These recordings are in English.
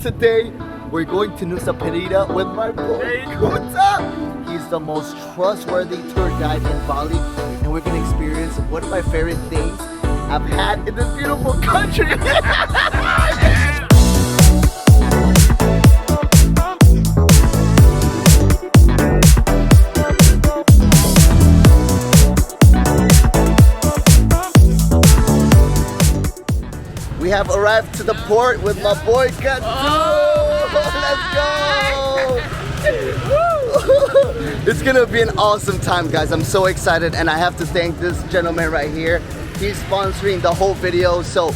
today we're going to Nusa Penida with my boy Kuta. He's the most trustworthy tour guide in Bali, and we're gonna experience one of my favorite things I've had in this beautiful country. We have arrived to the port with my boy K.W. Let's go! It's gonna be an awesome time, guys. I'm so excited, and I have to thank this gentleman right here. He's sponsoring the whole video, so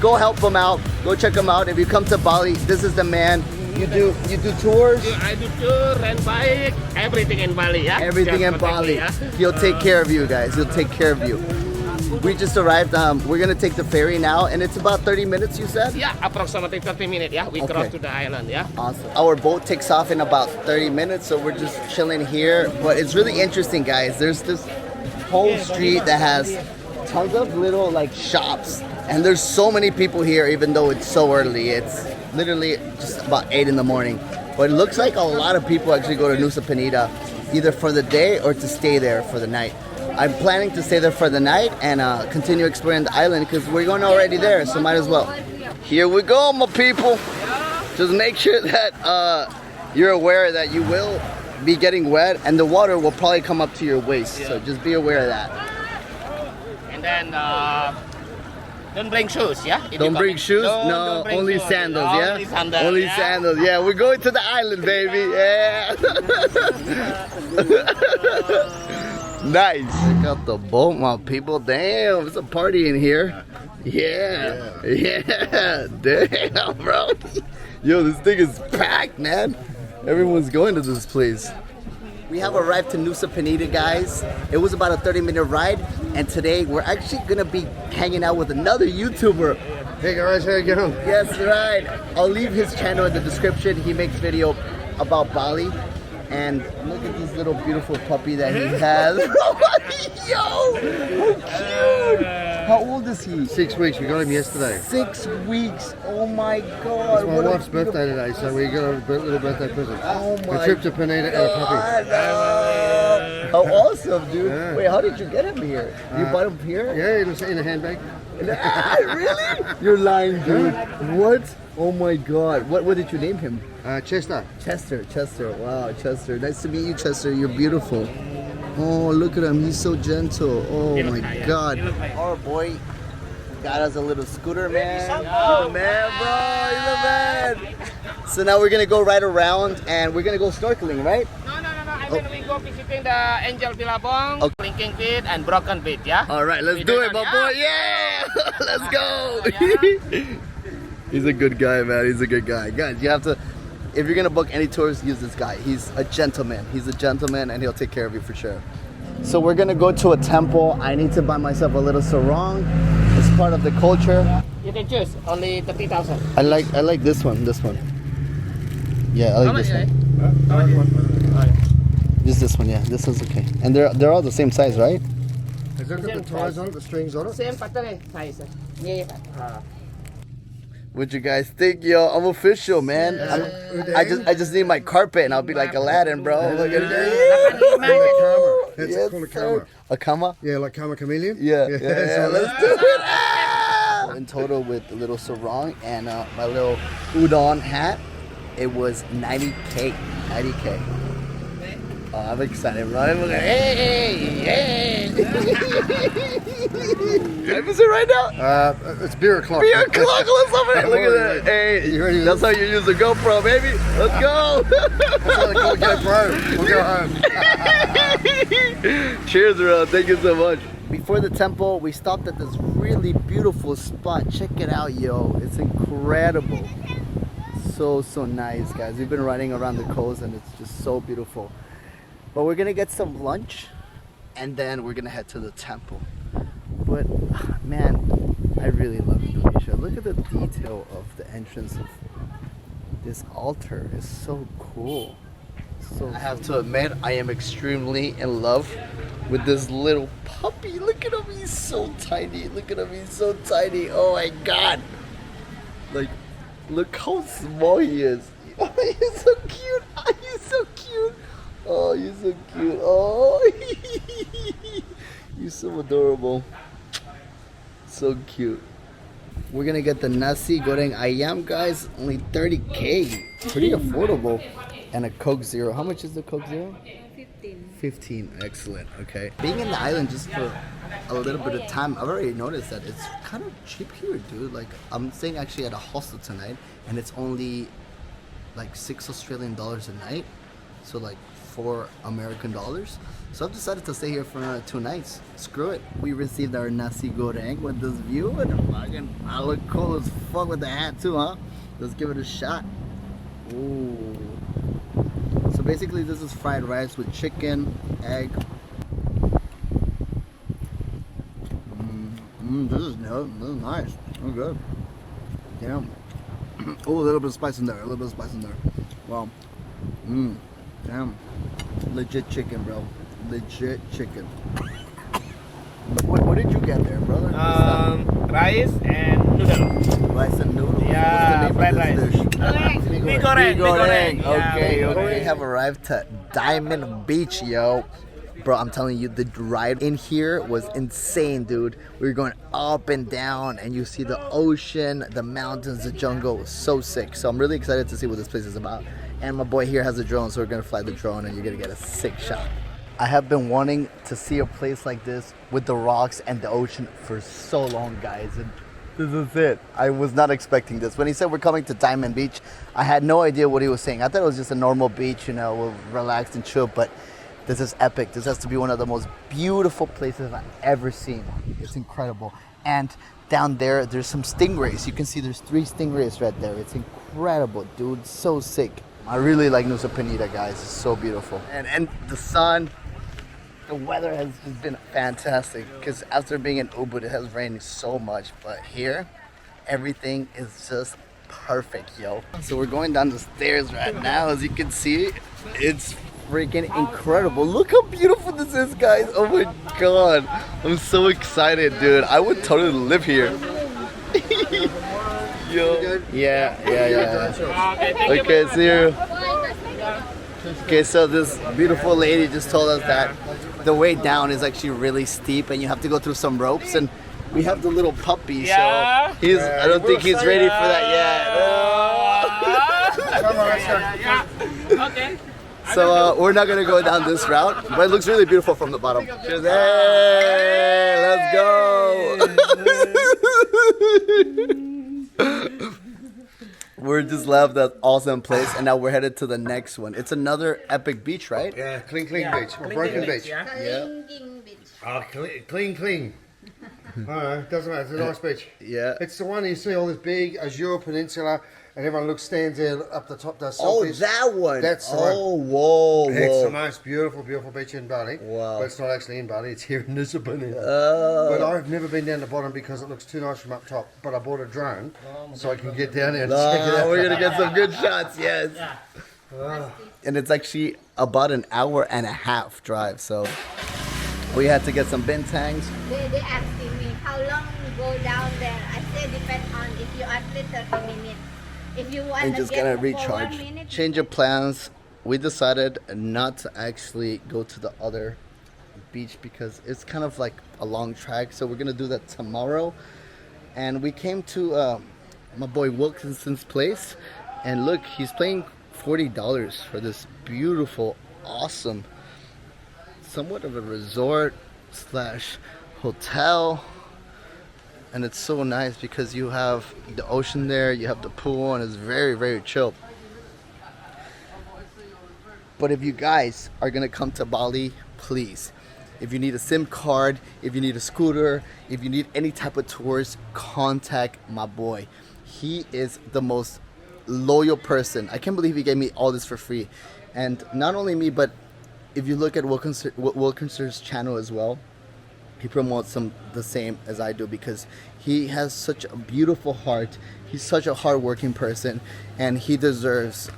go help him out. Go check him out. If you come to Bali, this is the man. You do tours? Yeah, I do tour, rent bike, everything in Bali, yeah? Everything in Bali. Yeah? He'll take care of you guys. He'll take care of you. We just arrived. We're gonna take the ferry now, and it's about 30 minutes, you said? Yeah, approximately 30 minutes, yeah? We cross to the island, yeah? Awesome. Our boat takes off in about 30 minutes, so we're just chilling here. But it's really interesting, guys. There's this whole street that has tons of little like shops, and there's so many people here, even though it's so early. It's literally just about 8 in the morning. But it looks like a lot of people actually go to Nusa Penida, either for the day or to stay there for the night. I'm planning to stay there for the night and continue exploring the island because we're going already there, so might as well. Here we go, my people. Just make sure that you're aware that you will be getting wet and the water will probably come up to your waist. So just be aware of that. And then, don't bring shoes, yeah? Don't bring shoes? No, bring only shoes. sandals, yeah? Only sandals, only yeah? sandals, yeah. We're going to the island, baby, yeah. Nice. Check out the boat, my people. Damn, it's a party in here. Yeah. Damn, bro. Yo, this thing is packed, man. Everyone's going to this place. We have arrived to Nusa Penida, guys. It was about a 30-minute ride, and today we're actually gonna be hanging out with another YouTuber. Hey guys, how you going? Yes, right. I'll leave his channel in the description. He makes video about Bali. And look at this little beautiful puppy that he has. Yo, how cute! How old is he? 6 weeks. We got him yesterday. 6 weeks. Oh my God! It's my wife's birthday today, so we got a little birthday present. Oh my! A trip to Penida and a puppy. How awesome, dude! Yeah. Wait, how did you get him here? You bought him here? Yeah, it was in a handbag. Really? You're lying, dude. What? Oh my God! What did you name him? Chester. Chester. Wow, Chester. Nice to meet you, Chester. You're beautiful. Oh, look at him. He's so gentle. Oh my God. Our boy got us a little scooter, man. Oh, man, bro. He's a man. So now we're going to go right around and we're going to go snorkeling, right? No. I mean, we go visiting the Angel Billabong, Okay. Blinking Beach, and Broken Beach, yeah? All right, let's do it, my boy. Yeah. Let's go. He's a good guy, man. He's a good guy. Guys, you have to... If you're gonna book any tours, use this guy. He's a gentleman. He's a gentleman, and he'll take care of you for sure. So we're gonna go to a temple. I need to buy myself a little sarong. It's part of the culture. You can choose, only 30,000. I like this one. Yeah, I like this one. Just this one, yeah. This one's okay. And they're all the same size, right? Has that got the ties on it, the strings on it? Same pattern size. Yeah. What you guys think, yo? I'm official, man. I just need my carpet, and I'll be like Aladdin, bro. Look at it. That's Yes, called a sir. karma. A kama? Yeah, like karma chameleon? Yeah, so let's do it. Ah! In total, with a little sarong and my little udon hat, it was 90K. 90K. Oh, I'm excited, bro. Hey! Time is it right now? It's beer o'clock. Beer o'clock, let's have it. Look at that. Hey, You ready? that's how you use the GoPro, baby. Let's go. Go bro. We'll go home. Cheers, bro. Thank you so much. Before the temple, we stopped at this really beautiful spot. Check it out, yo. It's incredible. So nice, guys. We've been riding around the coast, and it's just so beautiful. But we're gonna get some lunch, and then we're gonna head to the temple. But man, I really love Indonesia. Look at the detail of the entrance of this altar. It's so cool. I have to admit, I am extremely in love with this little puppy. Look at him, he's so tiny. Oh my God. Like, Look how small he is. Oh, he's so cute. Oh, he's so cute. Oh, you're so cute. Oh, you're so adorable. So cute. We're gonna get the Nasi Goreng Ayam, guys. Only 30K. Pretty affordable. And a Coke Zero. How much is the Coke Zero? 15. Excellent. Okay. Being in the island just for a little bit of time, I've already noticed that it's kind of cheap here, dude. Like, I'm staying actually at a hostel tonight, and it's only like $6 Australian a night. So like $4 American. So I've decided to stay here for another 2 nights. Screw it. We received our Nasi Goreng with this view, and I look cool as fuck with the hat too, huh? Let's give it a shot. Ooh. So basically this is fried rice with chicken, egg. This is nice. Oh, good. Damn. Oh, a little bit of spice in there. Wow. Damn. Legit chicken, bro. Legit chicken. What did you get there, brother? Rice and noodle. Rice and noodles? Yeah, What's the name fried of rice. this dish? Mie goreng. Okay, Yeah, we have arrived to Diamond Beach, yo. Bro, I'm telling you, the ride in here was insane, dude. We were going up and down, and you see the ocean, the mountains, the jungle. It was so sick. So I'm really excited to see what this place is about. And my boy here has a drone, so we're gonna fly the drone, and you're gonna get a sick shot. I have been wanting to see a place like this with the rocks and the ocean for so long, guys. And this is it. I was not expecting this. When he said we're coming to Diamond Beach, I had no idea what he was saying. I thought it was just a normal beach, you know, we'll relax and chill, but this is epic. This has to be one of the most beautiful places I've ever seen. It's incredible. And down there, there's some stingrays. You can see there's 3 stingrays right there. It's incredible, dude. So sick. I really like Nusa Penida, guys. It's so beautiful. And the sun, the weather has just been fantastic. Because after being in Ubud, it has rained so much. But here, everything is just perfect, yo. So we're going down the stairs right now. As you can see, it's freaking incredible. Look how beautiful this is, guys. Oh my god. I'm so excited, dude. I would totally live here. Yo. Yeah. Okay, see you. Okay, so this beautiful lady just told us that the way down is actually really steep and you have to go through some ropes, and we have the little puppy, so I don't think he's ready for that yet. Come on, let's go. Okay. So we're not gonna go down this route, but it looks really beautiful from the bottom. Cheers. Hey, let's go. We're just left that awesome place, and now we're headed to the next one. It's another epic beach, right? Yeah, clean beach. Or broken beach. Yeah. Oh, clean. No, doesn't matter. It's a nice beach. Yeah. It's the one you see all this big Azure Peninsula, and everyone stands there up the top, does Oh, selfies. that one. That's the one. Oh, whoa. It's the most beautiful beach in Bali. Wow. But it's not actually in Bali, it's here in Nusa Penida. Oh. But I've never been down the bottom because it looks too nice from up top. But I bought a drone so I can get down there and check it out. We're gonna get some good shots, yes. And it's actually about an hour and a half drive, so we had to get some bintangs. They asking me how long you go down there. I say depends on if you actually 30 minutes. If you want And to just get gonna for recharge. 1 minute, Change of plans. We decided not to actually go to the other beach because it's kind of like a long trek. So we're gonna do that tomorrow. And we came to my boy Wilkinson's place, and look, he's paying $40 for this beautiful, awesome, somewhat of a resort slash hotel. And it's so nice because you have the ocean there, you have the pool, and it's very, very chill. But if you guys are gonna come to Bali, please, if you need a SIM card, if you need a scooter, if you need any type of tours, contact my boy. He is the most loyal person. I can't believe he gave me all this for free. And not only me, but if you look at Wilkinson's channel as well, he promotes the same as I do because he has such a beautiful heart. He's such a hardworking person, and he deserves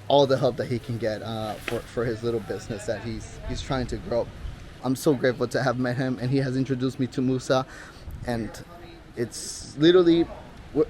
all the help that he can get for his little business that he's trying to grow. I'm so grateful to have met him, and he has introduced me to Musa, and it's literally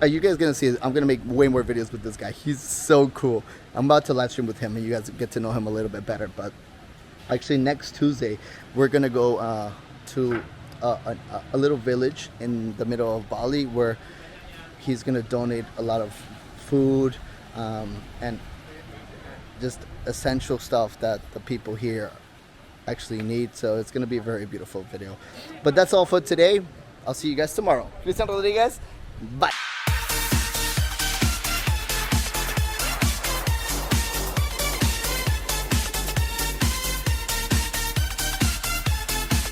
are you guys gonna see it? I'm gonna make way more videos with this guy. He's so cool. I'm about to live stream with him and you guys get to know him a little bit better. But actually next Tuesday we're gonna go to a little village in the middle of Bali where he's gonna donate a lot of food and just essential stuff that the people here actually need. So it's gonna be a very beautiful video. But that's all for today. I'll see you guys tomorrow. Cristian Rodriguez, bye.